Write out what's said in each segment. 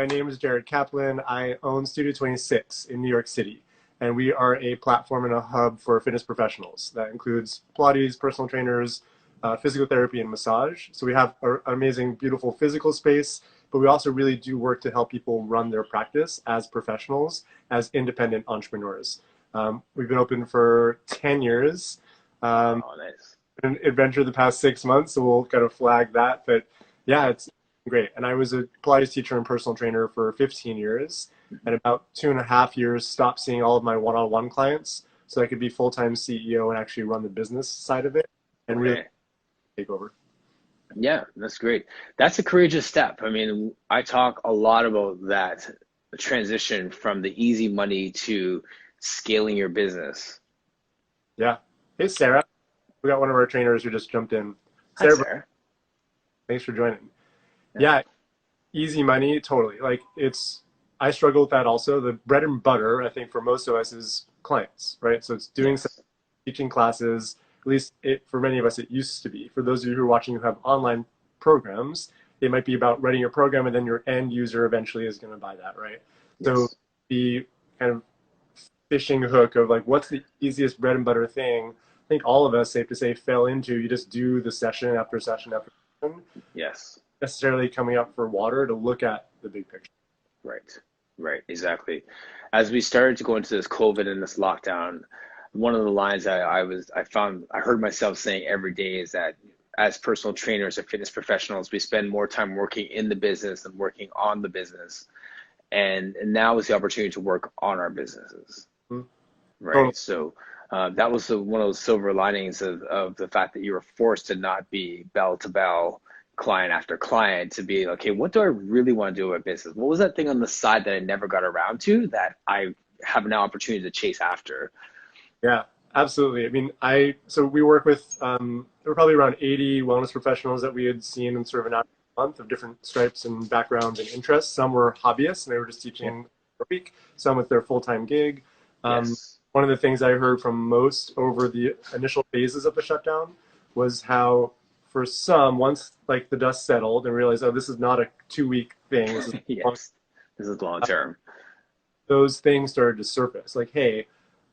My name is Kaplan. I own Studio 26 in New York City, and we are a platform and a hub for fitness professionals. That includes Pilates, personal trainers, physical therapy, and massage. So we have an amazing, beautiful physical space, but we also really do work to help people run their practice as professionals, as independent entrepreneurs. We've been open for 10 years. Oh, nice. An adventure the past 6 months, so we'll kind of flag that. But yeah, it's great. And I was a Pilates teacher and personal trainer for 15 years, and about 2.5 years stopped seeing all of my one-on-one clients so I could be full-time CEO and actually run the business side of it and really Okay. take over. Yeah, that's great. That's a courageous step. I mean, I talk a lot about that transition from the easy money to scaling your business. Yeah. Hey, Sarah. We got one of our trainers who just jumped in. Hi, Sarah, Sarah. thanks for joining. Yeah. Yeah, easy money, totally. Like I struggle with that also. The bread and butter, I think, for most of us is clients, right? So it's doing some Yes. teaching classes. At least for many of us, it used to be. For those of you who are watching who have online programs, it might be about writing your program, and then your end user eventually is going to buy that, right? So Yes. the kind of fishing hook of like, what's the easiest bread and butter thing? I think all of us, safe to say, fell into. You just do the session after session after session, Yes. necessarily coming up for water to look at the big picture. Right. Right. Exactly. As we started to go into this COVID and this lockdown, one of the lines I heard myself saying every day is that as personal trainers or fitness professionals, we spend more time working in the business than working on the business. And now is the opportunity to work on our businesses, Mhm. Totally. right? So that was one of those silver linings of the fact that you were forced to not be bell to bell, client after client, to be, okay, what do I really want to do with my business? What was that thing on the side that I never got around to that I have an opportunity to chase after? Yeah, absolutely. I mean, so we work with there were probably around 80 wellness professionals that we had seen in sort of an average month of different stripes and backgrounds and interests. Some were hobbyists and they were just Yeah. teaching for a week. Some with their full-time gig. Yes. One of the things I heard from most over the initial phases of the shutdown was how, for some, once like the dust settled and realized, oh, this is not a 2-week thing. This is long. Yes. This is long term. Those things started to surface. Like, hey,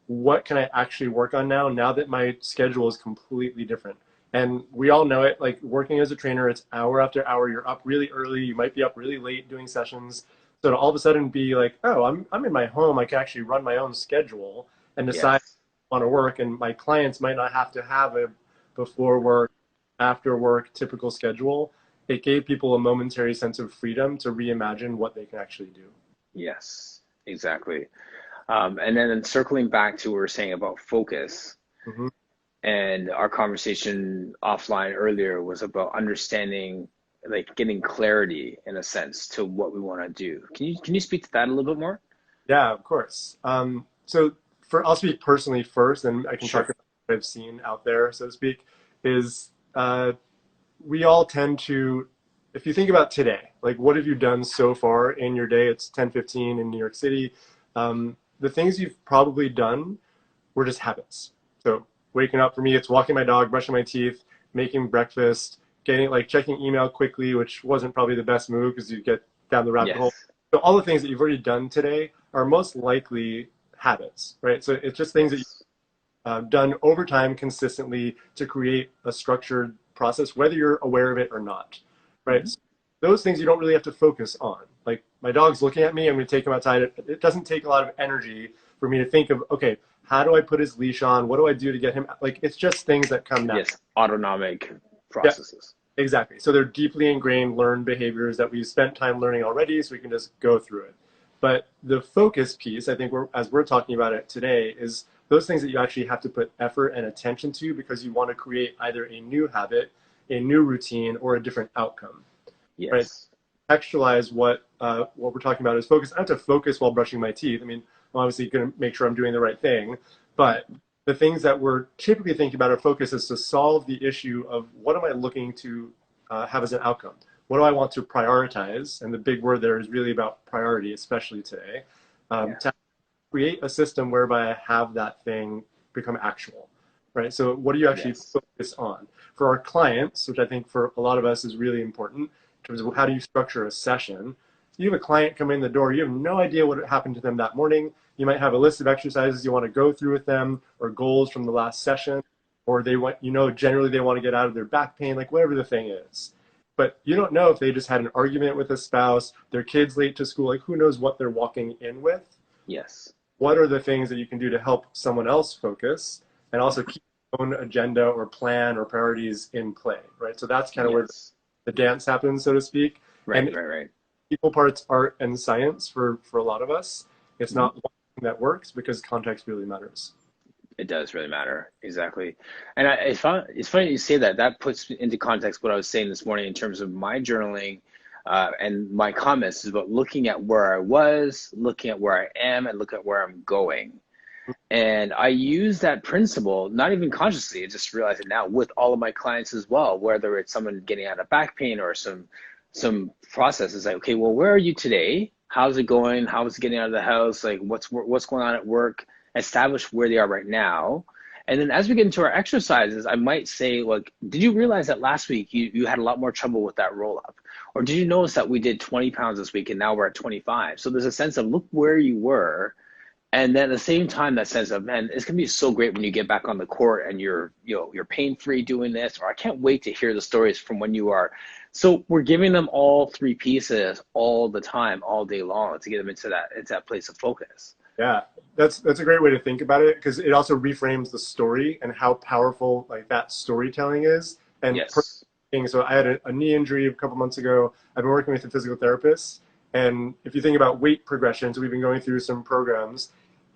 what can I actually work on now that my schedule is completely different? And we all know it, like working as a trainer, it's hour after hour. You're up really early. You might be up really late doing sessions. So to all of a sudden be like, oh, I'm in my home. I can actually run my own schedule and decide Yes. on to work. And my clients might not have to have a before work, after work typical schedule. It gave people a momentary sense of freedom to reimagine what they can actually do. Yes. Exactly. And then circling back to what we were saying about focus, Hmm. and our conversation offline earlier was about understanding, like getting clarity in a sense to what we want to do. Can you speak to that a little bit more? Yeah, of course. So I'll speak personally first, and I can talk Sure. about what I've seen out there, so to speak, is we all tend to, if you think about today, like what have you done so far in your day? It's 10:15 in New York City. The things you've probably done were just habits. So waking up for me, it's walking my dog, brushing my teeth, making breakfast, getting like checking email quickly, which wasn't probably the best move because you get down the rabbit hole. Yes. So all the things that you've already done today are most likely habits, right? So it's just things that Yes. done over time consistently to create a structured process, whether you're aware of it or not, right? Hmm. So those things you don't really have to focus on. Like my dog's looking at me, I'm going to take him outside. It doesn't take a lot of energy for me to think of, okay, how do I put his leash on? What do I do to get him? Like it's just things that come naturally. Yes. Autonomic Yeah, processes. exactly. So they're deeply ingrained learned behaviors that we've spent time learning already, so we can just go through it. But the focus piece, I think, as we're talking about it today, is those things that you actually have to put effort and attention to because you want to create either a new habit, a new routine, or a different outcome, right? Yes. Contextualize what we're talking about is focus. I have to focus while brushing my teeth. I mean, I'm obviously going to make sure I'm doing the right thing, but the things that we're typically thinking about our focus is to solve the issue of what am I looking to have as an outcome? What do I want to prioritize? And the big word there is really about priority, especially today. Yeah. To create a system whereby I have that thing become actual, right? So what do you actually Yes. focus on? For our clients, which I think for a lot of us is really important in terms of how do you structure a session, you have a client come in the door, you have no idea what happened to them that morning. You might have a list of exercises you want to go through with them, or goals from the last session, or they want, generally they want to get out of their back pain, like whatever the thing is. But you don't know if they just had an argument with a spouse, their kids late to school, like who knows what they're walking in with. Yes. What are the things that you can do to help someone else focus and also keep your own agenda or plan or priorities in play, right? So that's kind of where Yes. the dance happens, so to speak. Right, And right, right. equal parts art and science for a lot of us. It's Mhm. not one thing that works because context really matters. It does really matter. Exactly. And it's funny you say that. That puts into context what I was saying this morning in terms of my journaling and my comments is about looking at where I was, looking at where I am, and look at where I'm going. And I use that principle, not even consciously, I just realize it now with all of my clients as well, whether it's someone getting out of back pain or some process. It's like, okay, well, where are you today? How's it going? How is it getting out of the house? Like what's going on at work? Establish where they are right now. And then as we get into our exercises, I might say, like, did you realize that last week you had a lot more trouble with that roll up? Or did you notice that we did 20 pounds this week and now we're at 25? So there's a sense of look where you were. And then at the same time, that sense of, man, it's gonna be so great when you get back on the court and you're pain-free doing this, or I can't wait to hear the stories from when you are. So we're giving them all three pieces all the time, all day long to get them into that place of focus. Yeah, that's a great way to think about it because it also reframes the story and how powerful like that storytelling is. And Yes. so I had a knee injury a couple months ago. I've been working with a physical therapist, and if you think about weight progression, so we've been going through some programs.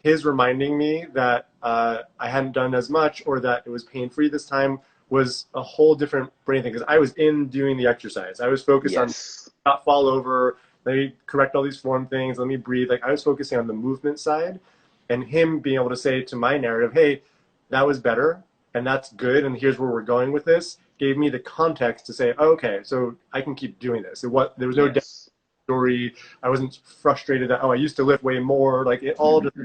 His reminding me that I hadn't done as much or that it was pain free this time was a whole different brain thing because I was in doing the exercise. I was focused on Yes. not fall over, let me correct all these form things, let me breathe. Like I was focusing on the movement side and him being able to say to my narrative, hey, that was better and that's good and here's where we're going with this, gave me the context to say, oh, okay, so I can keep doing this. There was no Yes. story. I wasn't frustrated that, oh, I used to lift way more. Like it all just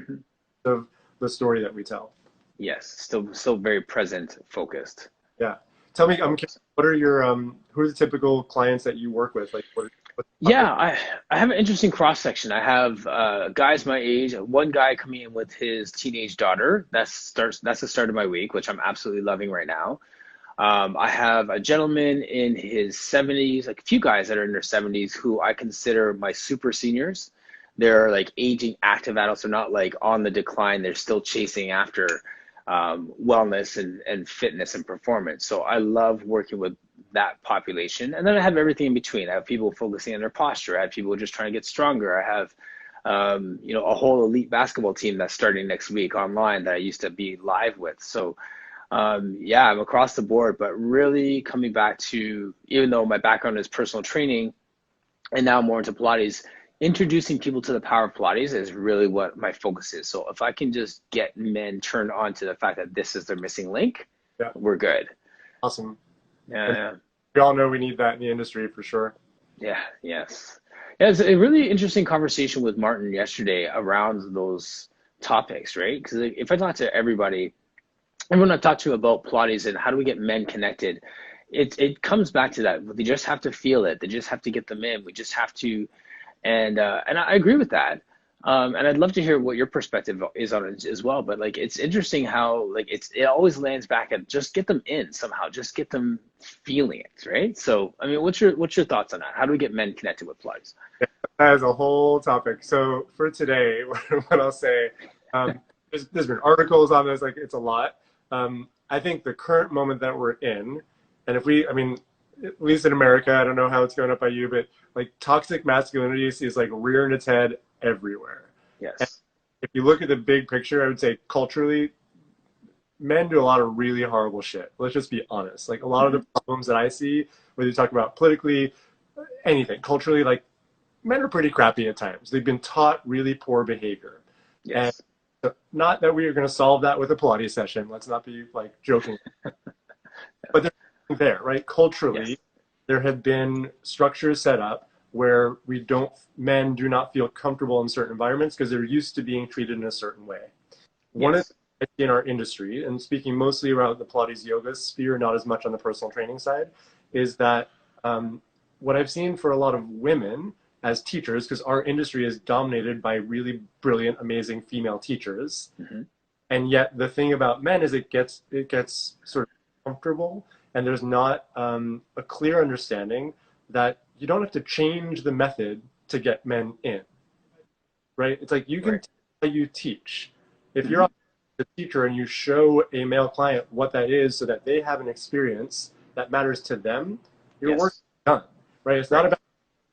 of the story that we tell. Yes. Still very present, focused. Yeah. Tell me, I'm curious, Focused. what are your who are the typical clients that you work with? Like what Yeah, I have an interesting cross section. I have guys my age. One guy coming in with his teenage daughter. That's the start of my week, which I'm absolutely loving right now. I have a gentleman in his 70s, like a few guys that are in their 70s who I consider my super seniors. They're like aging active adults. They're not like on the decline. They're still chasing after wellness and fitness and performance. So I love working with that population. And then I have everything in between. I have people focusing on their posture. I have people just trying to get stronger. I have a whole elite basketball team that's starting next week online that I used to be live with. So yeah, I'm across the board, but really coming back to, even though my background is personal training and now more into Pilates, introducing people to the power of Pilates is really what my focus is. So if I can just get men turned on to the fact that this is their missing link, Yeah, we're good. awesome. Yeah, And yeah, we all know we need that in the industry for sure. yeah, yes. Yeah, it's a really interesting conversation with Martin yesterday around those topics, right? Because if I talk to everyone I talk to about Pilates and how do we get men connected, it comes back to that. They just have to feel it. They just have to get them in. We just have to, and I agree with that. And I'd love to hear what your perspective is on it as well. But like, it's interesting how like it always lands back at just get them in somehow, just get them feeling it, right? So, I mean, what's your thoughts on that? How do we get men connected with Pilates? That is a whole topic. So for today, what I'll say, there's been articles on this, like it's a lot. I think the current moment that we're in, and I mean, at least in America, I don't know how it's going up by you, but like toxic masculinity is like rearing its head everywhere. And Yes. if you look at the big picture, I would say culturally, men do a lot of really horrible shit. Let's just be honest. Like a lot of the problems that I see, whether you talk about politically, anything, culturally, like men are pretty crappy at times. They've been taught really poor behavior. And Yes. not that we are going to solve that with a Pilates session. Let's not be like joking. But they're there, right? Yes. Culturally, there have been structures set up where men do not feel comfortable in certain environments because they're used to being treated in a certain way. One of Yes. the things in our industry, and speaking mostly around the Pilates yoga sphere, not as much on the personal training side, is that what I've seen for a lot of women as teachers, because our industry is dominated by really brilliant, amazing female teachers. Hmm. And yet the thing about men is it gets sort of comfortable, and there's not a clear understanding that you don't have to change the method to get men in, right? It's like you can Right. teach how you teach. If you're Hmm. a teacher and you show a male client what that is so that they have an experience that matters to them, your work Yes. is done, right? It's not Right. about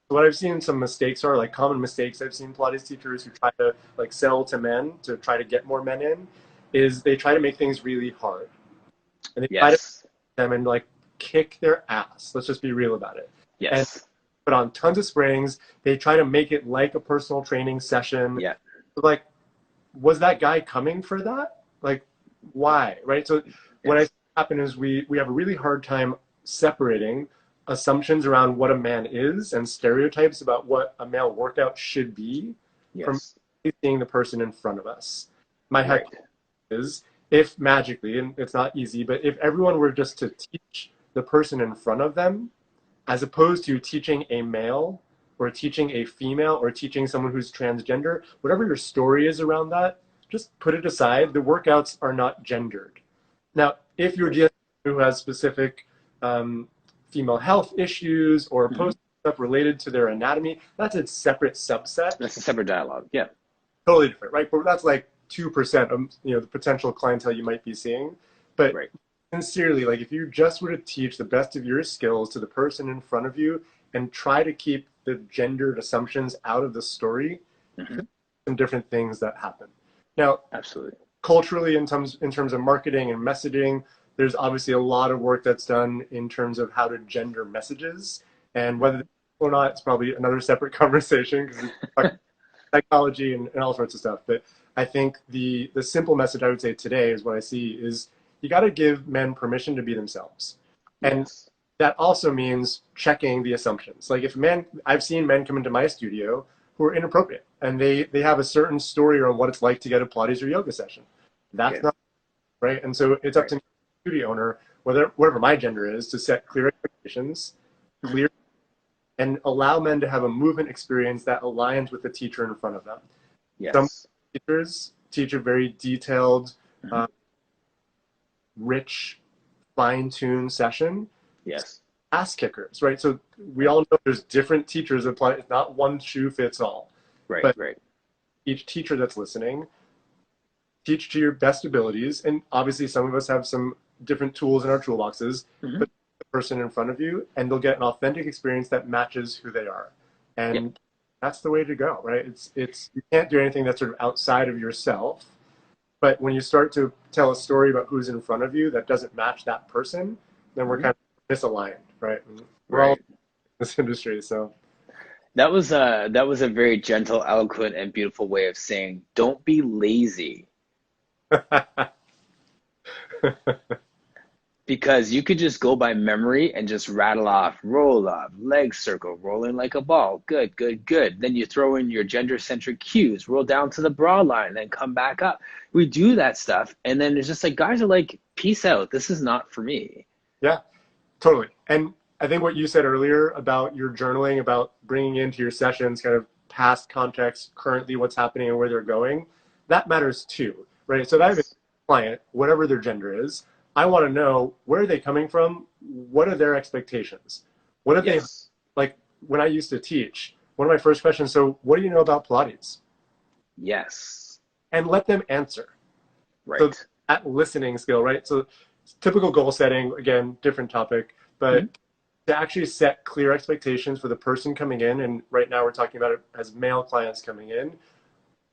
what I've seen some mistakes are like common mistakes I've seen Pilates teachers who try to like sell to men to try to get more men in is they try to make things really hard and they try to Yes. them and like kick their ass. Let's just be real about it. And Yes. put on tons of springs. They try to make it like a personal training session. Yeah. Like, was that guy coming for that? Like, why? Right? So what I Yes. see happen is we have a really hard time separating assumptions around what a man is and stereotypes about what a male workout should be from Yes. seeing the person in front of us. My Right. hypothesis is if magically, and it's not easy, but if everyone were just to teach the person in front of them, as opposed to teaching a male or teaching a female or teaching someone who's transgender, whatever your story is around that, just put it aside. The workouts are not gendered. Now, if you're Right. dealing with someone who has specific female health issues or Hmm. post stuff related to their anatomy, that's a separate subset, That's a separate dialogue. Yeah. totally different, right? But that's like 2% of the potential clientele you might be seeing. But Right. sincerely, like if you just were to teach the best of your skills to the person in front of you and try to keep the gendered assumptions out of the story, Hmm. some different things that happen. Now, Absolutely. culturally, in terms of marketing and messaging, there's obviously a lot of work that's done in terms of how to gender messages, and whether Hmm. or not it's probably another separate conversation because it's psychology and all sorts of stuff. But I think the simple message I would say today is what I see is you got to give men permission to be themselves, and Yes. that also means checking the assumptions. Like if men, I've seen men come into my studio who are inappropriate, and they have a certain story on what it's like to get a Pilates or yoga session. That's Okay. not right, and so it's up Right. to me, the studio owner, whatever my gender is, to set clear expectations, Hmm. clear and allow men to have a movement experience that aligns with the teacher in front of them. Some Yes. teachers teach a very detailed, Hmm. uh, rich, fine-tuned session. Yes. Ass kickers, right? So we all know there's different teachers that apply. It's not one shoe fits all. Right. But Right. each teacher that's listening, teach to your best abilities. And obviously, some of us have some different tools in our toolboxes, Hmm. but the person in front of you, and they'll get an authentic experience that matches who they are. Yeah. And that's the way to go, right? It's you can't do anything that's sort of outside of yourself. But when you start to tell a story about who's in front of you that doesn't match that person, then we're Hmm. kind of misaligned, right? And we're all in Right. this industry, so That was a very gentle, eloquent, and beautiful way of saying, don't be lazy. Because you could just go by memory and just rattle off, roll up, leg circle, rolling like a ball. Good, good, good. Then you throw in your gender centric cues, roll down to the broad line, then come back up. We do that stuff. And then it's just like, guys are like, peace out. This is not for me. yeah, totally. And I think what you said earlier about your journaling, about bringing into your sessions kind of past context, currently what's happening and where they're going, that matters too, right? So if I have a Yes. client, whatever their gender is, I want to know where are they coming from? What are their expectations? What have they Yes. like when I used to teach? One of my first questions, so what do you know about Pilates? Yes. And let them answer. So Right. that listening skill, right? So typical goal setting, again, different topic, Hmm. but to actually set clear expectations for the person coming in, and right now we're talking about it as male clients coming in.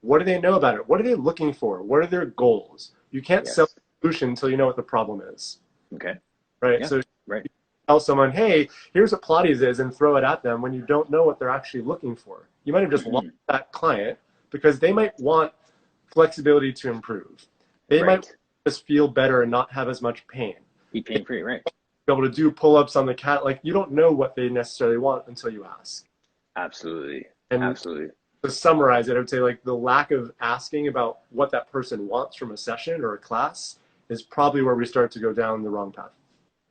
What do they know about it? What are they looking for? What are their goals? You can't sell Yes. a solution until you know what the problem is, Okay. right? Yeah. So Right. you tell someone, hey, here's what Pilates is, and throw it at them when you don't know what they're actually looking for. You might have just lost Hmm. that client because they might want flexibility to improve. They might Right. just feel better and not have as much pain. Be pain free. Right. Be able to do pull-ups on the cat. Like you don't know what they necessarily want until you ask. Absolutely. And Absolutely. to summarize it, I would say like the lack of asking about what that person wants from a session or a class is probably where we start to go down the wrong path.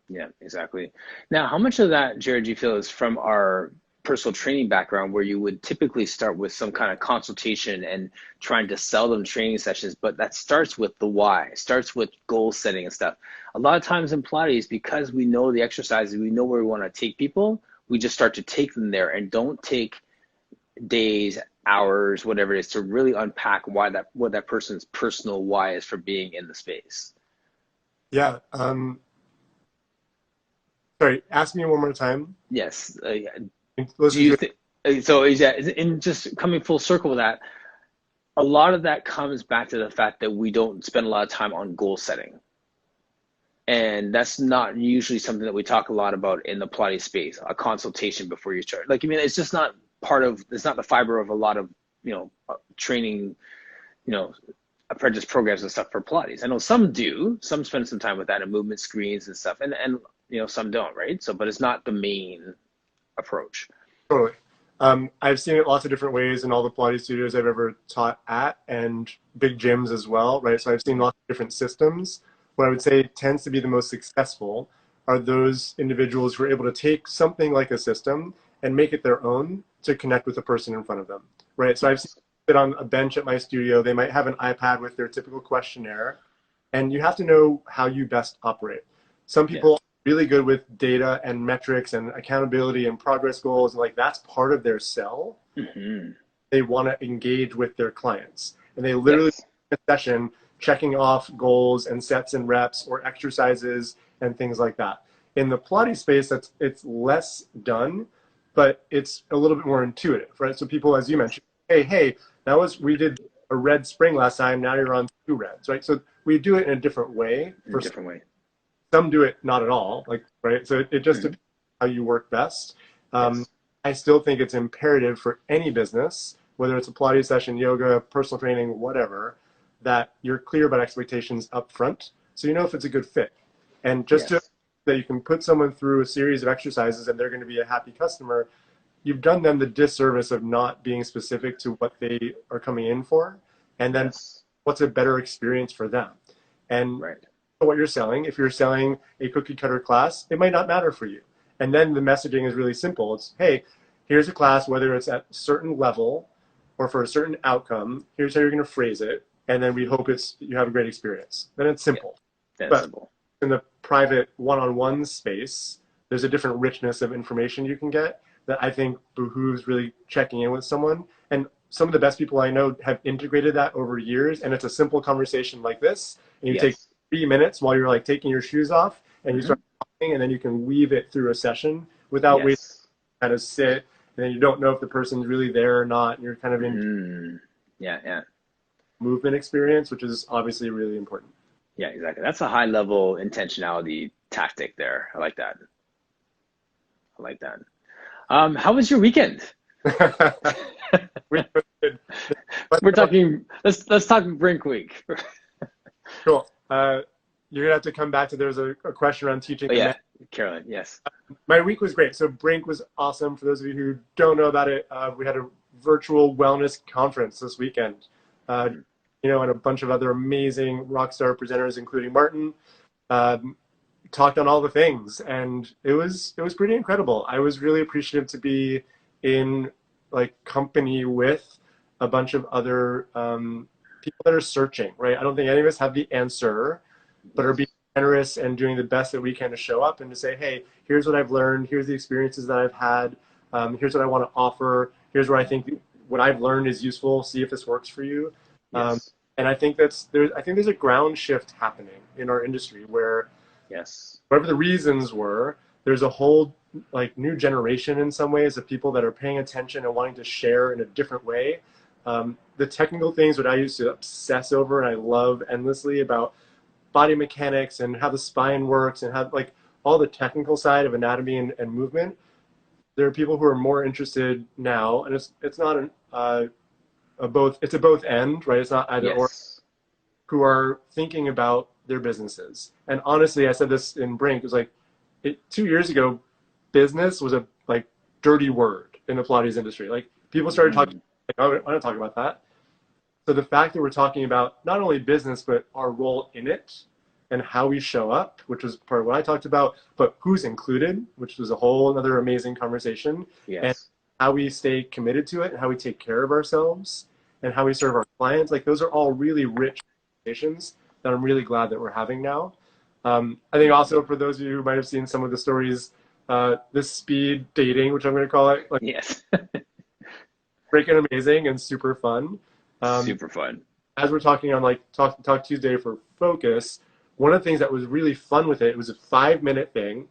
Yeah, exactly. Now, how much of that, Jared, do you feel is from our personal training background where you would typically start with some kind of consultation and trying to sell them training sessions, but that starts with the why, starts with goal setting and stuff. A lot of times in Pilates, because we know the exercises, we know where we want to take people, we just start to take them there and don't take days, hours, whatever it is, to really unpack what that person's personal why is for being in the space. Yeah. Sorry, ask me one more time. Yes. Do Listen you to think so? Is that in just coming full circle with that? A lot of that comes back to the fact that we don't spend a lot of time on goal setting. And that's not usually something that we talk a lot about in the Pilates space, a consultation before you start. Like, I mean, it's just not it's not the fiber of a lot of, training, apprentice programs and stuff for Pilates. I know some do, some spend some time with that and movement screens and stuff, and some don't, right? So, but it's not the main approach. Totally. I've seen it lots of different ways in all the Pilates studios I've ever taught at, and big gyms as well, right? So I've seen lots of different systems. What I would say tends to be the most successful are those individuals who are able to take something like a system and make it their own to connect with the person in front of them, right? So I've seen it on a bench at my studio. They might have an iPad with their typical questionnaire, and you have to know how you best operate. Some people are really good with data and metrics and accountability and progress goals, and like that's part of their sell. Mm-hmm. They want to engage with their clients, and they literally a session checking off goals and sets and reps or exercises and things like that. In the Pilates space, it's less done, but it's a little bit more intuitive, right? So people, as you mentioned, hey, we did a red spring last time. Now you're on 2 reds, right? So we do it in a different way. Some do it not at all, like, right? So it just depends how you work best. I still think it's imperative for any business, whether it's a Pilates session, yoga, personal training, whatever, that you're clear about expectations up front, so you know if it's a good fit. And just that you can put someone through a series of exercises and they're going to be a happy customer, you've done them the disservice of not being specific to what they are coming in for, and then what's a better experience for them. And what you're selling, if you're selling a cookie cutter class, it might not matter for you. And then the messaging is really simple. It's, hey, here's a class, whether it's at a certain level or for a certain outcome, here's how you're going to phrase it. And then we hope you have a great experience. Then it's simple. But simple. In the private one-on-one space, there's a different richness of information you can get that I think behooves really checking in with someone. And some of the best people I know have integrated that over years. And it's a simple conversation like this. And you take 3 minutes while you're like taking your shoes off and you start talking, and then you can weave it through a session without waiting to kind of sit. And then you don't know if the person's really there or not. And you're kind of in movement experience, which is obviously really important. Yeah, exactly. That's a high level intentionality tactic there. I like that. How was your weekend? We're talking, let's talk Brink Week. Cool. You're gonna have to come back to, there's a question around teaching. Carolyn, yes. My week was great. So Brink was awesome. For those of you who don't know about it, we had a virtual wellness conference this weekend. And a bunch of other amazing rock star presenters, including Martin, talked on all the things, and it was pretty incredible. I was really appreciative to be in company with a bunch of other people that are searching, right? I don't think any of us have the answer, but are being generous and doing the best that we can to show up and to say, hey, here's what I've learned, here's the experiences that I've had, here's what I want to offer, here's where I think what I've learned is useful, see if this works for you. And I think there's a ground shift happening in our industry where, whatever the reasons were, there's a whole new generation in some ways of people that are paying attention and wanting to share in a different way. The technical things that I used to obsess over and I love endlessly about body mechanics and how the spine works and how all the technical side of anatomy and movement, there are people who are more interested now, and it's not it's a both end, right? It's not either or, who are thinking about their businesses. And honestly, I said this in Brink, it was 2 years ago, business was a dirty word in the Pilates industry. People started talking, I don't talk about that. So the fact that we're talking about not only business, but our role in it and how we show up, which was part of what I talked about, but who's included, which was a whole other amazing conversation. And how we stay committed to it, and how we take care of ourselves, and how we serve our clients. Like those are all really rich conversations that I'm really glad that we're having now. I think also for those of you who might have seen some of the stories, this speed dating, which I'm going to call it, like Yes. freaking amazing and super fun. Um, Super fun. as we're talking on like Talk Tuesday for Focus, one of the things that was really fun with it, it was a 5 minute thing.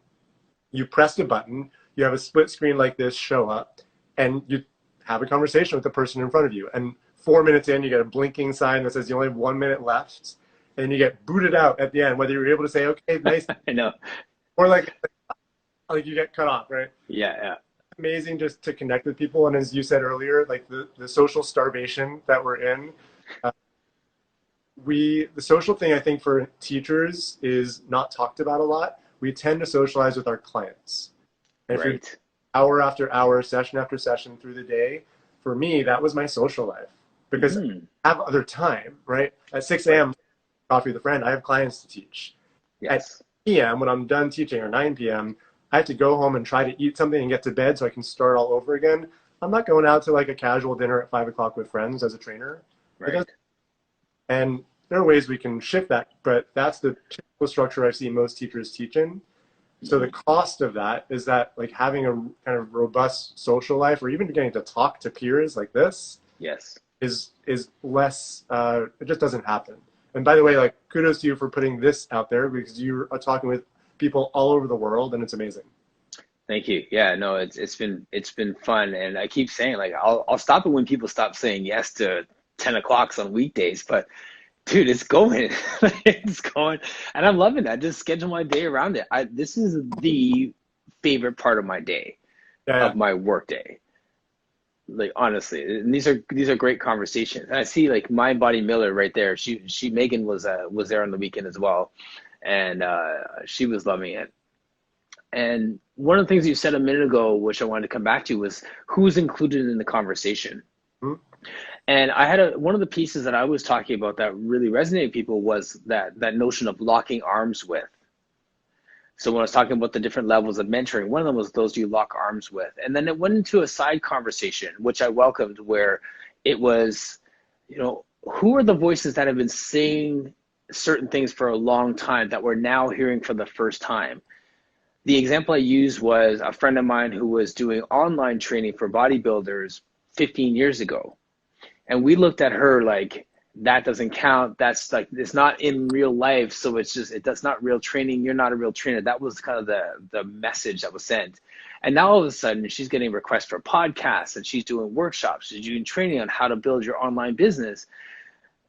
You pressed a button, you have a split screen like this show up, and you have a conversation with the person in front of you. And 4 minutes in, you get a blinking sign that says you only have 1 minute left, and you get booted out at the end, whether you're able to say, okay, nice, I know. or like you get cut off, right? Yeah, yeah. Amazing just to connect with people. And as you said earlier, like the social starvation that we're in, uh, the social thing I think for teachers is not talked about a lot. We tend to socialize with our clients. And if you're Right. hour after hour, session after session through the day, for me, that was my social life because Hmm. I have other time, right? At 6 Right. a.m., coffee with a friend, I have clients to teach. At Yes. 8 p.m., when I'm done teaching, or 9 p.m., I have to go home and try to eat something and get to bed so I can start all over again. I'm not going out to like a casual dinner at 5 o'clock with friends as a trainer. It Right. doesn't, and there are ways we can shift that, but that's the typical structure I see most teachers teach in. So the Mhm. cost of that is that like having a kind of robust social life or even getting to talk to peers like this Yes. is less it just doesn't happen. And by the way, like kudos to you for putting this out there because you are talking with people all over the world and it's amazing. Thank you. Yeah, no, it's been fun, and I keep saying like I'll stop it when people stop saying yes to 10 o'clocks on weekdays, but dude, it's going, it's going, and I'm loving that. Just schedule my day around it. This is the favorite part of my day, Yeah, of my work day. Like honestly, and these are great conversations. And I see like Mind Body Miller right there. She Megan was there on the weekend as well, and she was loving it. And one of the things you said a minute ago, which I wanted to come back to, was who's included in the conversation. yeah. And I had one of the pieces that I was talking about that really resonated with people was that notion of locking arms with. So when I was talking about the different levels of mentoring, one of them was those you lock arms with. And then it went into a side conversation, which I welcomed, where it was, who are the voices that have been saying certain things for a long time that we're now hearing for the first time? The example I used was a friend of mine who was doing online training for bodybuilders 15 years ago. And we looked at her like, that doesn't count. That's like, it's not in real life. So that's not real training. You're not a real trainer. That was kind of the message that was sent. And now all of a sudden she's getting requests for podcasts and she's doing workshops. She's doing training on how to build your online business.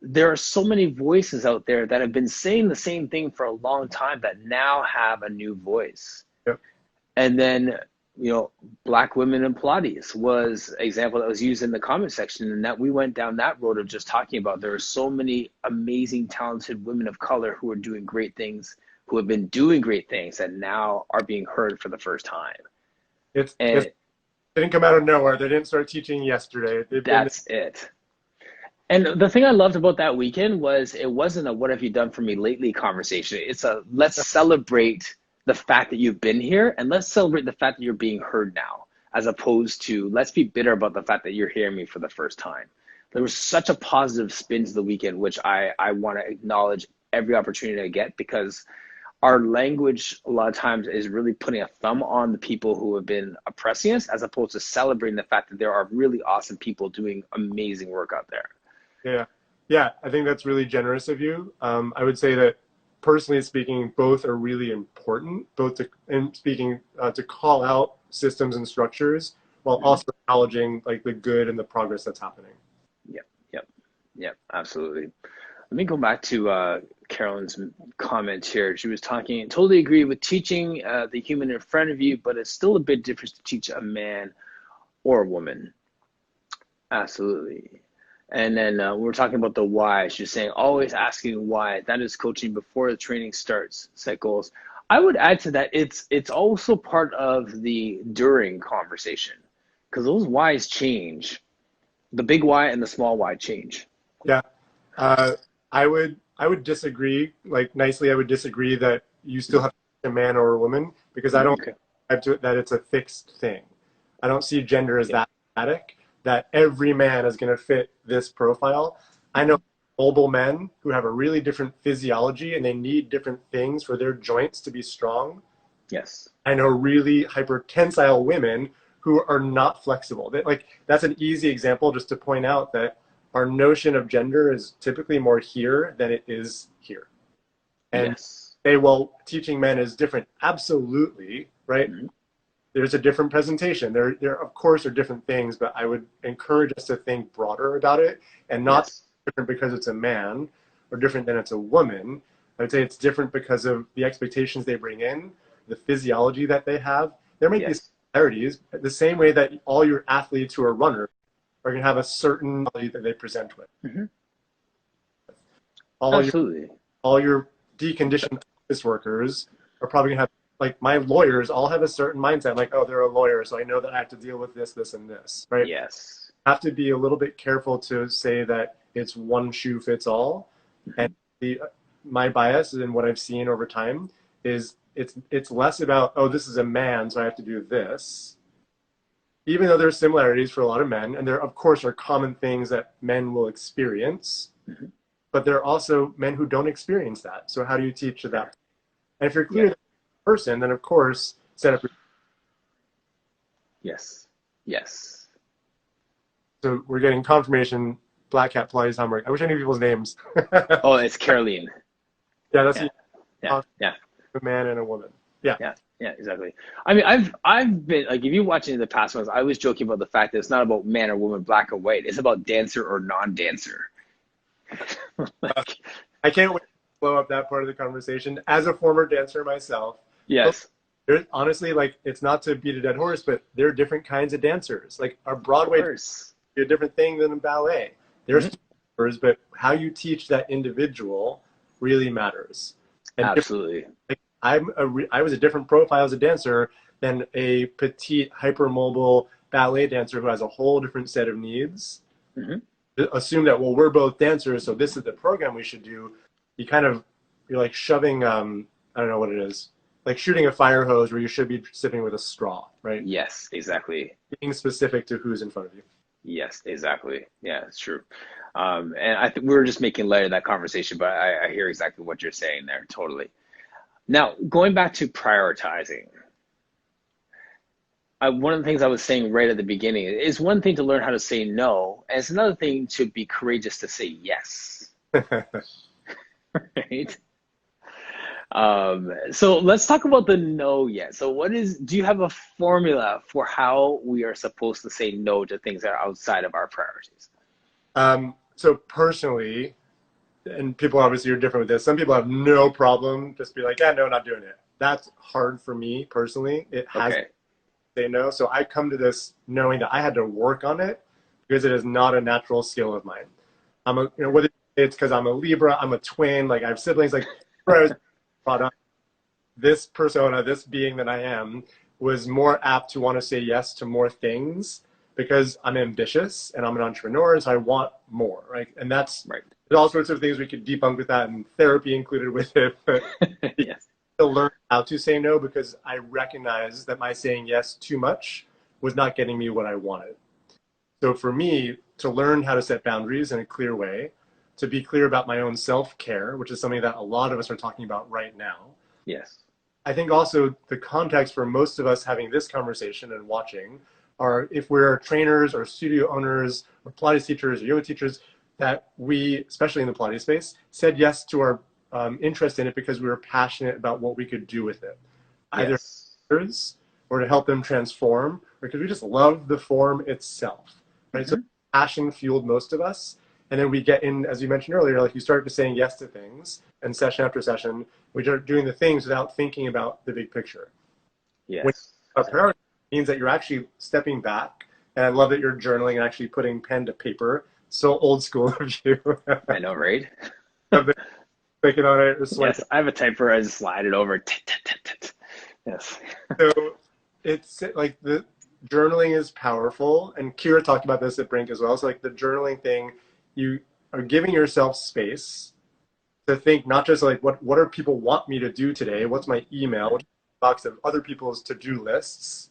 There are so many voices out there that have been saying the same thing for a long time that now have a new voice. Yep. And then, Black women in Pilates was an example that was used in the comment section, and that we went down that road of just talking about there are so many amazing, talented women of color who are doing great things, who have been doing great things, and now are being heard for the first time. It's And they didn't come out of nowhere. They didn't start teaching yesterday. They've been that's it. And the thing I loved about that weekend was it wasn't a what have you done for me lately conversation. It's a let's celebrate the fact that you've been here and let's celebrate the fact that you're being heard now, as opposed to let's be bitter about the fact that you're hearing me for the first time. There was such a positive spin to the weekend, which I want to acknowledge every opportunity I get, because our language a lot of times is really putting a thumb on the people who have been oppressing us, as opposed to celebrating the fact that there are really awesome people doing amazing work out there. Yeah, yeah. I think that's really generous of you. I would say that personally speaking, both are really important. Both to and speaking to call out systems and structures while Mm. also acknowledging like the good and the progress that's happening. Yep, yep, yep, absolutely. Let me go back to Carolyn's comment here. She was talking, totally agree with teaching the human in front of you, but it's still a bit different to teach a man or a woman. Absolutely. And then we're talking about the why. She's saying always asking why. That is coaching before the training starts. Set goals. I would add to that it's also part of the during conversation, because those whys change. The big why and the small why change. Yeah, uh, I would disagree. Like nicely, I would disagree that you still have to be a man or a woman because I don't Okay. subscribe to it that it's a fixed thing. I don't see gender as Yeah. that static, that every man is going to fit this profile. I know mobile men who have a really different physiology and they need different things for their joints to be strong. Yes. I know really hypertensile women who are not flexible. Like that's an easy example just to point out that our notion of gender is typically more here than it is here. And Yes. say, well, teaching men is different. Absolutely, right? Mhm. There's a different presentation. There of course are different things, but I would encourage us to think broader about it and not Yes. different because it's a man or different than it's a woman. I would say it's different because of the expectations they bring in, the physiology that they have. There might be Yes. similarities, the same way that all your athletes who are runners are going to have a certain quality that they present with. Hmm. All your Absolutely. all your deconditioned office workers are probably gonna have, like my lawyers all have a certain mindset. Like, oh, they're a lawyer, so I know that I have to deal with this, this, and this, right? Yes. Have to be a little bit careful to say that it's one shoe fits all. And Hmm. the my bias and what I've seen over time is it's less about, oh, this is a man, so I have to do this. Even though there's similarities for a lot of men, and there of course are common things that men will experience, Hmm. but there are also men who don't experience that. So how do you teach that? And if you're clear Yeah. that person, then of course set up. Yes. Yes. So we're getting confirmation. Black Cat Pilates homework. I wish I knew people's names. Oh, it's Caroline. Yeah, that's Yeah. Yeah. a Yeah. man and a woman. Yeah. Yeah. Yeah. Exactly. I mean, I've been like, if you watch any of the past ones, I was joking about the fact that it's not about man or woman, black or white. It's about dancer or non-dancer. Like, I can't wait to blow up that part of the conversation. As a former dancer myself, yes. there's honestly, like, it's not to beat a dead horse, but there are different kinds of dancers. Like our Of Broadway course. is a different thing than a ballet. There's Hmm. dancers, but how you teach that individual really matters. And Absolutely. like I was a different profile as a dancer than a petite, hypermobile ballet dancer who has a whole different set of needs. Hmm. Assume that, well, we're both dancers, so this is the program we should do. You kind of, you're like shoving, I don't know what it is, like shooting a fire hose where you should be sipping with a straw, right? Yes. Exactly. Being specific to who's in front of you. Yes, exactly. Yeah, it's true. And I think we were just making light of that conversation, but I hear exactly what you're saying there, totally. Now, going back to prioritizing, one of the things I was saying right at the beginning is one thing to learn how to say no, and it's another thing to be courageous to say yes, right? So let's talk about the no yet. So do you have a formula for how we are supposed to say no to things that are outside of our priorities? So personally, and people obviously are different with this. Some people have no problem just be like, yeah, no, not doing it. That's hard for me personally. It has to Okay. say no. So I come to this knowing that I had to work on it because it is not a natural skill of mine. Whether it's because I'm a Libra, I'm a twin, like I have siblings, like where I was brought up, this persona, this being that I am, was more apt to want to say yes to more things because I'm ambitious and I'm an entrepreneur, and so I want more, right? And Right. there's all sorts of things we could debunk with that, and therapy included with it. But Yes. to learn how to say no because I recognize that my saying yes too much was not getting me what I wanted. So for me, to learn how to set boundaries in a clear way, to be clear about my own self-care, which is something that a lot of us are talking about right now. Yes. I think also the context for most of us having this conversation and watching are if we're trainers or studio owners or Pilates teachers or yoga teachers that we, especially in the Pilates space, said yes to our interest in it because we were passionate about what we could do with it, either Yes. others or to help them transform, or because we just love the form itself, right? So Hmm. passion fueled most of us. And then we get in, as you mentioned earlier, like you start to saying yes to things, and session after session, we start doing the things without thinking about the big picture. When Yes. a Exactly. priority means that you're actually stepping back, and I love that you're journaling and actually putting pen to paper. So old school of you. I know, right? I've been clicking on it or swiping. Yes. I have a typer. I just slide it over. Yes. So it's like the journaling is powerful, and Kira talked about this at Brink as well. So like the journaling thing, you are giving yourself space to think not just like what are people want me to do today? What's my email? What's the box of other people's to-do lists?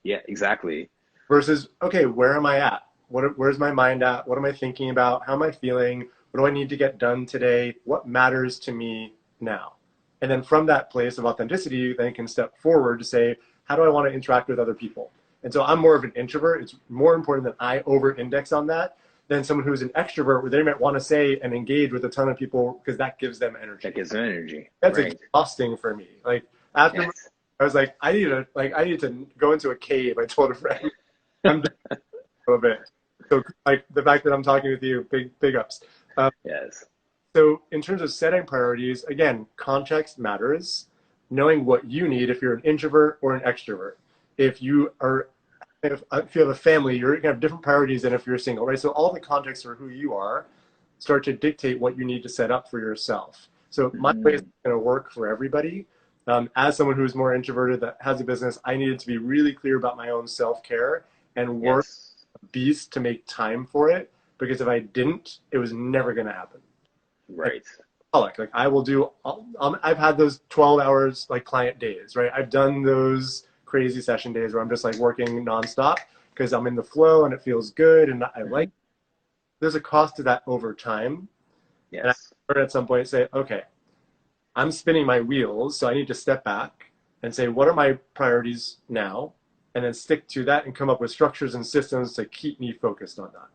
Yeah. Exactly. versus, okay, where am I at? Where's my mind at? What am I thinking about? How am I feeling? What do I need to get done today? What matters to me now? And then from that place of authenticity, you then can step forward to say, how do I want to interact with other people? And so I'm more of an introvert. It's more important that I over index on that than someone who's an extrovert, where they might want to say and engage with a ton of people because that gives them energy. That gives them energy. That's Right. exhausting for me. Like after Yes. I was like, I need to go into a cave. I told a friend, I'm done a little bit. So like the fact that I'm talking with you, big ups. Yes. So in terms of setting priorities, again, context matters. Knowing what you need if you're an introvert or an extrovert. If you are, if you have a family, you're gonna have different priorities than if you're single, right? So all the context for who you are start to dictate what you need to set up for yourself. So my way is Mm. going to work for everybody. As someone who's more introverted that has a business, I needed to be really clear about my own self-care and work Yes. a beast to make time for it. Because if I didn't, it was never going to happen. Right. Like I will do, I've had those 12 hours like client days, right? I've done those crazy session days where I'm just like working nonstop because I'm in the flow and it feels good and I like, Hmm. there's a cost to that over time. And I Yes. started at some point say, okay, I'm spinning my wheels, so I need to step back and say, what are my priorities now? And then stick to that and come up with structures and systems to keep me focused on that.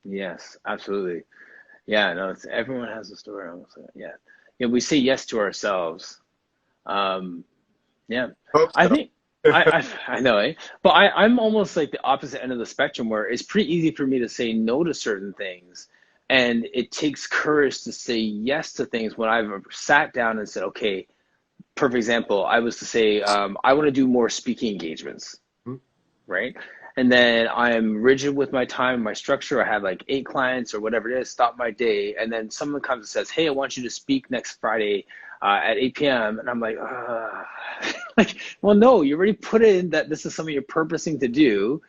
Yes. Absolutely. Yeah. No. It's everyone has a story. Honestly. Yeah. Yeah. We say yes to ourselves. Um, yeah. Hope I so. think I know, eh? But I'm almost like the opposite end of the spectrum where it's pretty easy for me to say no to certain things. And it takes courage to say yes to things when I've sat down and said, okay, perfect example, I was to say, I want to do more speaking engagements, right? And then I'm rigid with my time, my structure. I have like 8 clients or whatever it is, stop my day. And then someone comes and says, hey, I want you to speak next Friday at 8 p.m. And I'm like, like, well, no, you already put in that this is something you're purposing to do.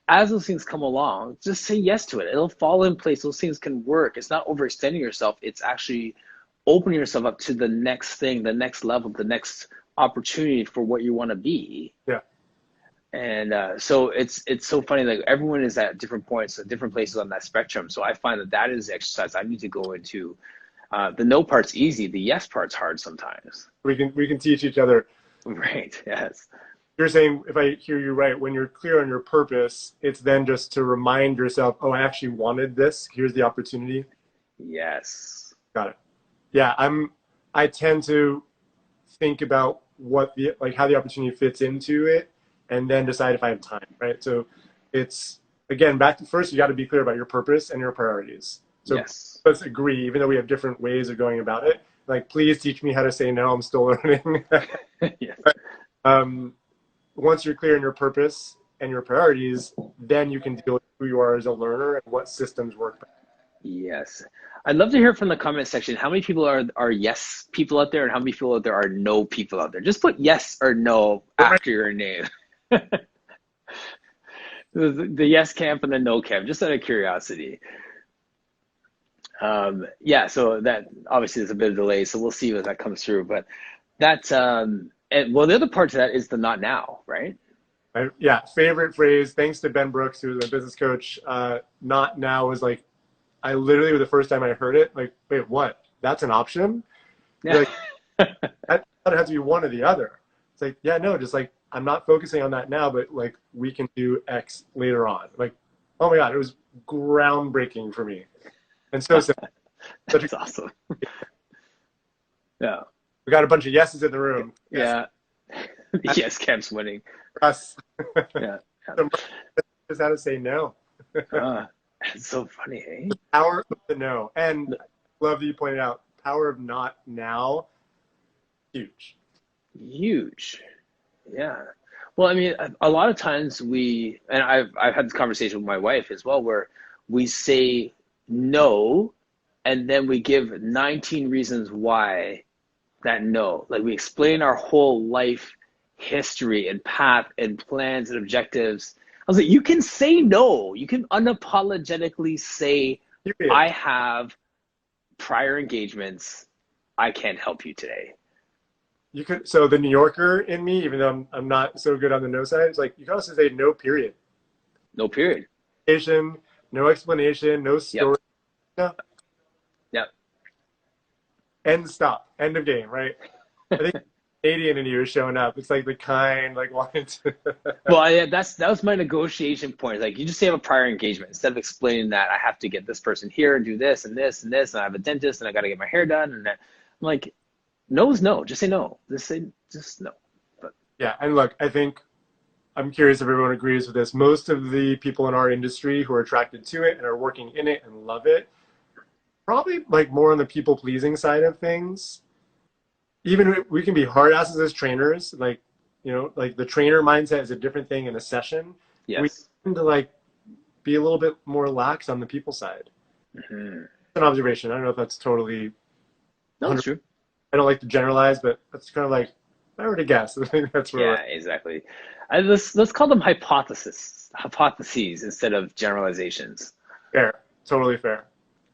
As those things come along, just say yes to it. It'll fall in place. Those things can work. It's not overextending yourself. It's actually opening yourself up to the next thing, the next level, the next opportunity for what you want to be. Yeah. And so it's so funny. Like everyone is at different points, at different places on that spectrum. So I find that that is the exercise I need to go into. The no part's easy. The yes part's hard sometimes. We can teach each other. Right. Yes. You're saying, if I hear you right, when you're clear on your purpose, it's then just to remind yourself, oh, I actually wanted this. Here's the opportunity. Yes. Got it. Yeah, I tend to think about how the opportunity fits into it and then decide if I have time, right? So it's again back to first you got to be clear about your purpose and your priorities. So Yes. let's agree, even though we have different ways of going about it, like please teach me how to say no, I'm still learning. Yes. um, Once you're clear in your purpose and your priorities, then you can deal with who you are as a learner and what systems work best. Yes. I'd love to hear from the comment section how many people are yes people out there and how many people out there are no people out there. Just put yes or no after your name. The yes camp and the no camp, just out of curiosity. Yeah, so that obviously there's a bit of delay, so we'll see if that comes through. But that's and well, the other part to that is the not now, right? Yeah, favorite phrase. Thanks to Ben Brooks, who's a business coach. Not now was like, I literally, the first time I heard it, like, wait, what? That's an option? You're Yeah. like, that would have to be one or the other. It's like, yeah, no, just like, I'm not focusing on that now, but like, we can do X later on. Like, oh my God, it was groundbreaking for me. And so simple. That's awesome. Yeah. We got a bunch of yeses in the room. Yes. Yeah. The yes camp's winning. Us. Yeah. So just how to say no. It's so funny, eh? The power of the no. And I love that you pointed out, power of not now, huge. Huge. Yeah. Well, I mean, a lot of times and I've had this conversation with my wife as well, where we say no, and then we give 19 reasons why that no. Like we explain our whole life history and path and plans and objectives. I was like, you can say no. You can unapologetically say, Period. I have prior engagements. I can't help you today. You could, so the New Yorker in me, even though I'm not so good on the no side, it's like you can also say no, period. No period. No explanation, no Yep. story. No, Yep. end stop. End of game, right? I think Canadian in you is showing up. It's like the kind, like wanting to. Well, that was my negotiation point. Like you just have a prior engagement instead of explaining that I have to get this person here and do this and this and this, and I have a dentist and I got to get my hair done, and that, I'm like, no is no. Just say no. Just no. But Yeah, and look, I think I'm curious if everyone agrees with this. Most of the people in our industry who are attracted to it and are working in it and love it, probably like more on the people pleasing side of things. Even we can be hard asses as trainers, like like the trainer mindset is a different thing in a session. We yes. tend to like be a little bit more lax on the people side. Hmm. An observation. I don't know if that's totally No, it's 100. true. I don't like to generalize, but that's kind of like if I were to guess. I think that's where we're Yeah, exactly. Let's call them hypotheses instead of generalizations. fair. Totally fair.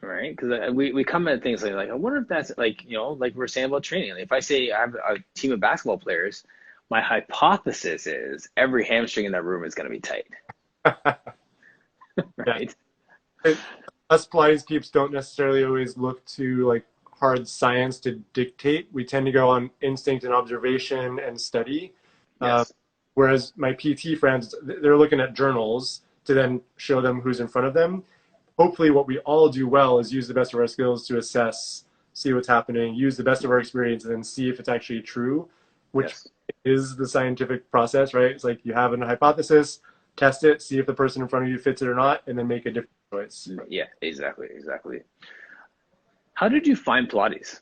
Right? Because we come at things like I wonder if that's like like we're saying about training. Like if I say I have a team of basketball players, my hypothesis is every hamstring in that room is going to be tight, Yeah. right? Us Pilates peeps don't necessarily always look to like hard science to dictate. We tend to go on instinct and observation and study. Uh, Yes, whereas my PT friends, they're looking at journals to then show them who's in front of them. Hopefully, what we all do well is use the best of our skills to assess, see what's happening, use the best of our experience, and then see if it's actually true, which yes, is the scientific process, right? It's like you have a hypothesis, test it, see if the person in front of you fits it or not, and then make a different choice. yeah, exactly, exactly. How did you find Pilates?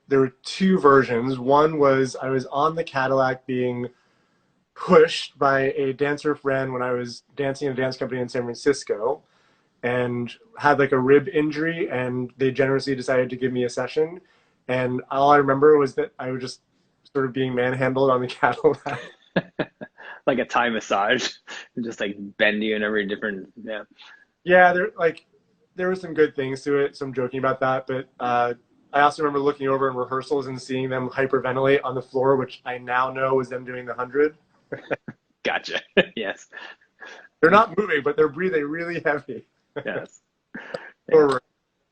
There were two versions. One was I was on the Cadillac being pushed by a dancer friend when I was dancing in a dance company in San Francisco and had like a rib injury, and they generously decided to give me a session. And all I remember was that I was just sort of being manhandled on the Cadillac. Like a Thai massage, just like bend you in every different, yeah. Yeah, there were some good things to it. Some joking about that, but I also remember looking over in rehearsals and seeing them hyperventilate on the floor, which I now know was them doing the 100. Gotcha. Yes, They're not moving, but they're breathing really heavy. yes, yeah, Forward.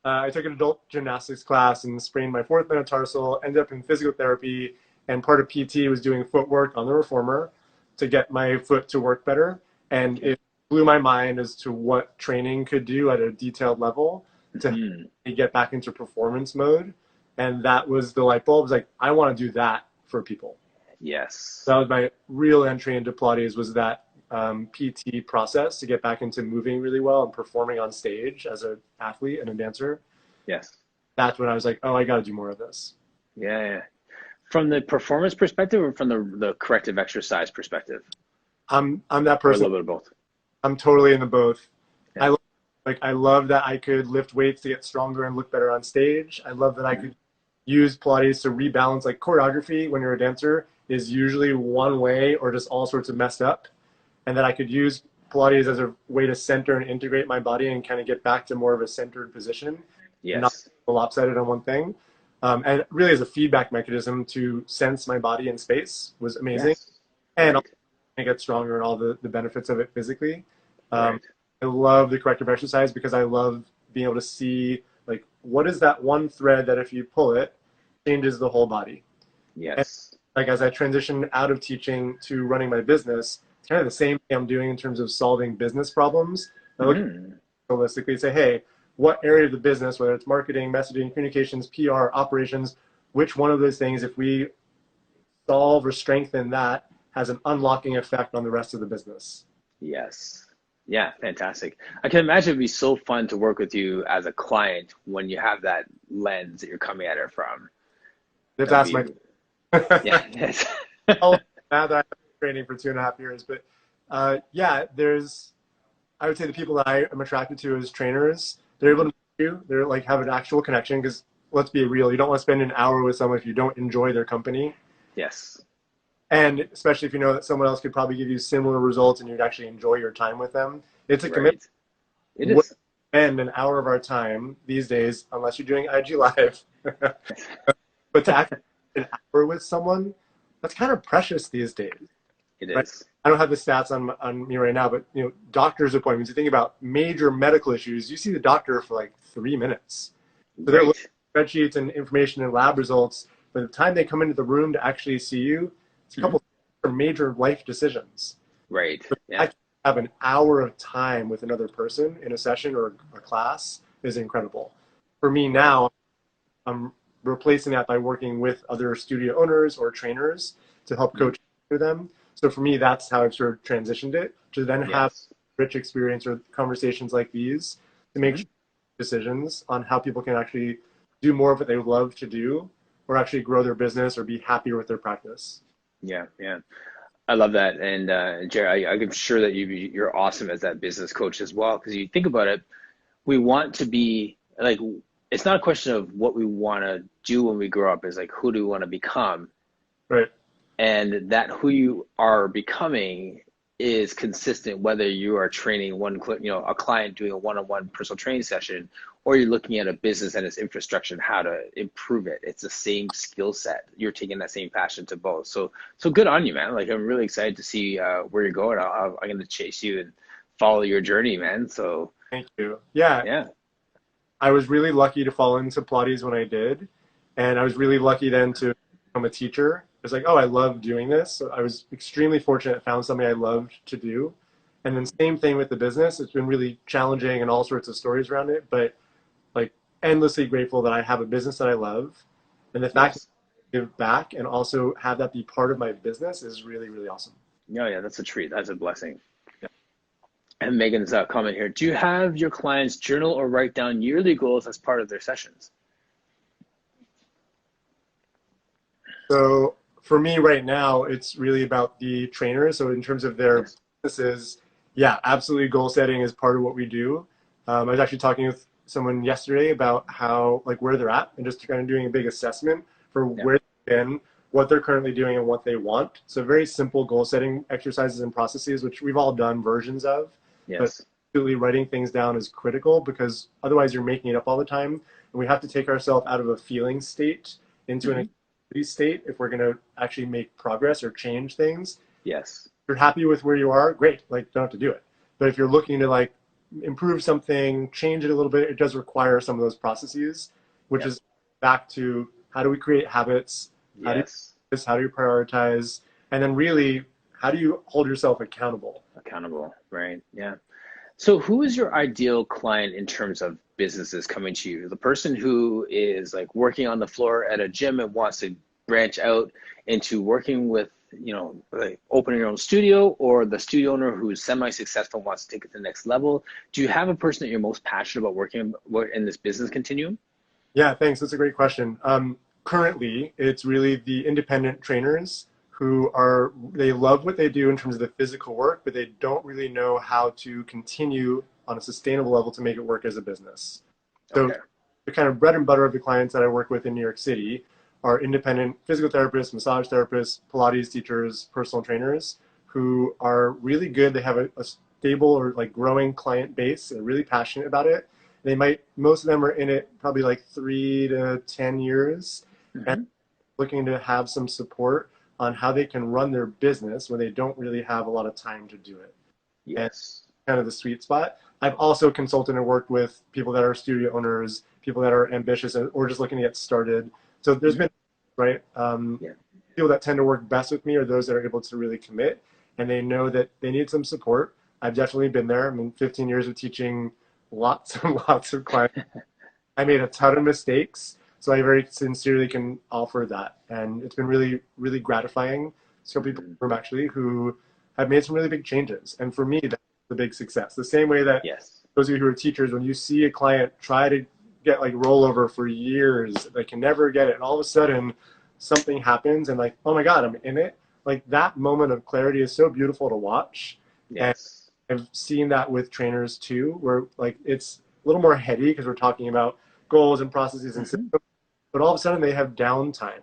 I took an adult gymnastics class and sprained my fourth metatarsal. Ended up in physical therapy, and part of PT was doing footwork on the reformer to get my foot to work better. And okay. it blew my mind as to what training could do at a detailed level to help Hmm. me get back into performance mode. And that was the light bulb. It was like, I want to do that for people. Yes, That was my real entry into Pilates, was that PT process to get back into moving really well and performing on stage as an athlete and a dancer. yes, That's when I was like, oh, I got to do more of this. yeah, yeah. From the performance perspective or from the corrective exercise perspective, I'm that or a person. little bit of both? I'm totally into both. Yeah. I I love that I could lift weights to get stronger and look better on stage. I love that I could use Pilates to rebalance. Like choreography when you're a dancer is usually one way or just all sorts of messed up, and that I could use Pilates as a way to center and integrate my body and kind of get back to more of a centered position, not Yes, lopsided on one thing. And really as a feedback mechanism to sense my body in space was amazing. yes, And right, I get stronger and all the benefits of it physically. Um, right, I love the corrective exercise because I love being able to see like what is that one thread that if you pull it changes the whole body. And yes, like as I transition out of teaching to running my business, it's kind of the same thing I'm doing in terms of solving business problems. I look mm, holistically and say, hey, what area of the business, whether it's marketing, messaging, communications, PR, operations, which one of those things, if we solve or strengthen that, has an unlocking effect on the rest of the business. yes. Yeah, fantastic. I can imagine it'd be so fun to work with you as a client when you have that lens that you're coming at it from. That's That would asked be, my yeah, yes. now that I've been training for 2.5 years. But yeah, I would say the people that I am attracted to as trainers, they're able to they're like have an actual connection because let's be real, you don't want to spend an hour with someone if you don't enjoy their company. Yes, And especially if you know that someone else could probably give you similar results and you'd actually enjoy your time with them. It's a commitment. right. It What is. spend an hour of our time these days, unless you're doing IG Live, but to actually spend an hour with someone, that's kind of precious these days. It right? is. I don't have the stats on me right now, but doctor's appointments. You think about major medical issues. You see the doctor for like 3 minutes. So they're looking Right. at spreadsheets and information and lab results. By the time they come into the room to actually see you, it's a Hmm. couple of major life decisions. Right. But Yeah. I have an hour of time with another person in a session or a class is incredible. For me Right. now, I'm replacing that by working with other studio owners or trainers to help Hmm. coach them. So for me, that's how I've sort of transitioned it to then have Yes. rich experience or conversations like these to make Hmm. decisions on how people can actually do more of what they love to do or actually grow their business or be happier with their practice. Yeah. Yeah. I love that. And Jerry, I'm sure that you're awesome as that business coach as well. Because you think about it, we want to be like, it's not a question of what we want to do when we grow up. It's like, who do we want to become? Right. And that who you are becoming is consistent whether you are training a client doing a one-on-one personal training session, or you're looking at a business and its infrastructure and how to improve it. It's the same skill set. You're taking that same passion to both. So good on you, man. Like, I'm really excited to see where you're going. I'm going to chase you and follow your journey, man. So Thank you. Yeah, yeah. I was really lucky to fall into Pilates when I did. And I was really lucky then to become a teacher. It's like, oh, I love doing this. So I was extremely fortunate, found something I loved to do. And then same thing with the business. It's been really challenging and all sorts of stories around it, but like endlessly grateful that I have a business that I love. And the fact that Yes. I give back and also have that be part of my business is really, really awesome. No, yeah, that's a treat. That's a blessing. Yeah. And Megan's comment here. Do you have your clients journal or write down yearly goals as part of their sessions? So for me right now, it's really about the trainers. So in terms of their Yes. businesses, yeah, absolutely goal setting is part of what we do. I was actually talking with someone yesterday about how, like, where they're at and just kind of doing a big assessment for Yeah. where they've been, what they're currently doing, and what they want. So very simple goal setting exercises and processes, which we've all done versions of, but Yes. absolutely writing things down is critical because otherwise you're making it up all the time. And we have to take ourselves out of a feeling state into an Hmm. activity state if we're going to actually make progress or change things. Yes. If you're happy with where you are, great, like, don't have to do it. But if you're looking to like improve something, change it a little bit, it does require some of those processes, which Yep. is back to how do we create habits, how do you do Yes. this, how do you prioritize, and then really how do you hold yourself accountable. Accountable. Right. Yeah. So who is your ideal client in terms of businesses coming to you? The person who is like working on the floor at a gym and wants to branch out into working with, like opening your own studio, or the studio owner who's semi-successful and wants to take it to the next level? Do you have a person that you're most passionate about working in this business continuum? Yeah, thanks. That's a great question. Currently, it's really the independent trainers who they love what they do in terms of the physical work, but they don't really know how to continue on a sustainable level to make it work as a business. So Okay. the kind of bread and butter of the clients that I work with in New York City are independent physical therapists, massage therapists, Pilates teachers, personal trainers who are really good. They have a stable or like growing client base. They're really passionate about it. Most of them are in it probably like 3 to 10 years and Hmm. looking to have some support on how they can run their business when they don't really have a lot of time to do it. And Yes. kind of the sweet spot. I've also consulted and worked with people that are studio owners, people that are ambitious or just looking to get started. So there's Hmm. been, right, Yeah. people that tend to work best with me are those that are able to really commit and they know that they need some support. I've definitely been there. I mean, 15 years of teaching lots and lots of clients. I made a ton of mistakes, so I very sincerely can offer that. And it's been really, really gratifying. So people Hmm. from actually who have made some really big changes. And for me, that's the big success. The same way that Yes. those of you who are teachers, when you see a client try to get like rollover for years, they can never get it. And all of a sudden something happens and like, oh my God, I'm in it. Like that moment of clarity is so beautiful to watch. And Yes. I've seen that with trainers too, where like it's a little more heady because we're talking about goals and processes and Hmm. systems, but all of a sudden they have downtime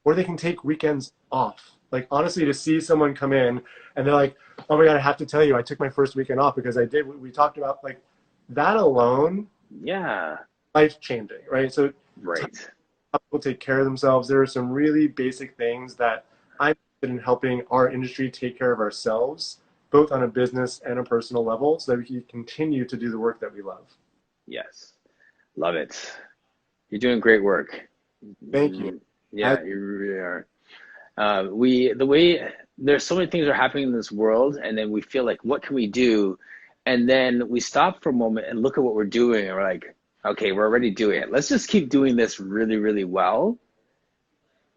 or they can take weekends off. Like honestly, to see someone come in and they're like, oh my God, I have to tell you, I took my first weekend off because I did what we talked about. Like that alone, Yeah. life changing, right? So Right. people take care of themselves. There are some really basic things that I'm in helping our industry take care of ourselves, both on a business and a personal level, so that we can continue to do the work that we love. Yes. Love it. You're doing great work. Thank you. As Yeah, you really are. The way there's so many things are happening in this world, and then we feel like, what can we do? And then we stop for a moment and look at what we're doing, and we're like, okay, we're already doing it. Let's just keep doing this really, really well,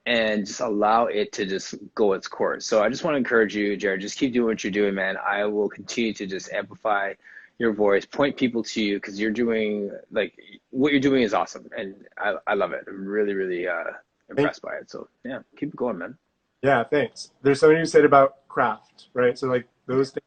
and just allow it to just go its course. So I just want to encourage you, Jared, just keep doing what you're doing, man. I will continue to just amplify your voice, point people to you, because you're doing, like, what you're doing is awesome, and I love it. I'm really, really thank impressed by it. So yeah, keep it going, man. Yeah, thanks. There's something you said about craft, right? So like those things,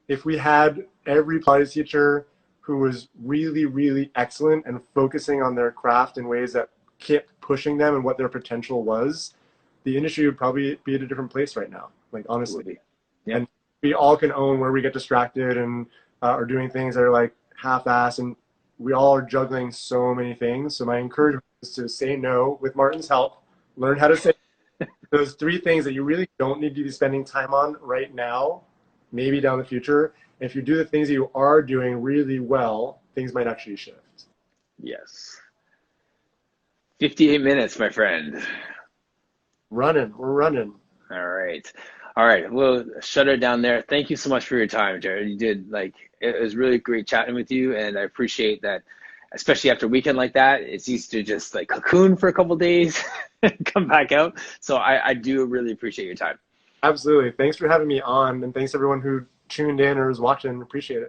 if we had every Pilates teacher who was really, really excellent and focusing on their craft in ways that kept pushing them and what their potential was, the industry would probably be at a different place right now, like It would honestly. be. Yeah. And we all can own where we get distracted and are doing things that are like half-ass, and we all are juggling so many things. So my encouragement is to say no with Martin's help, learn how to say those three things that you really don't need to be spending time on right now, maybe down the future. If you do the things that you are doing really well, things might actually shift. Yes. 58 minutes, my friend. We're running. All right. All right. We'll shut her down there. Thank you so much for your time, Jared. You did, like, it was really great chatting with you, and I appreciate that, especially after a weekend like that. It's easy to just like cocoon for a couple days and come back out. So I do really appreciate your time. Absolutely. Thanks for having me on, and thanks everyone who tuned in or is watching. Appreciate it.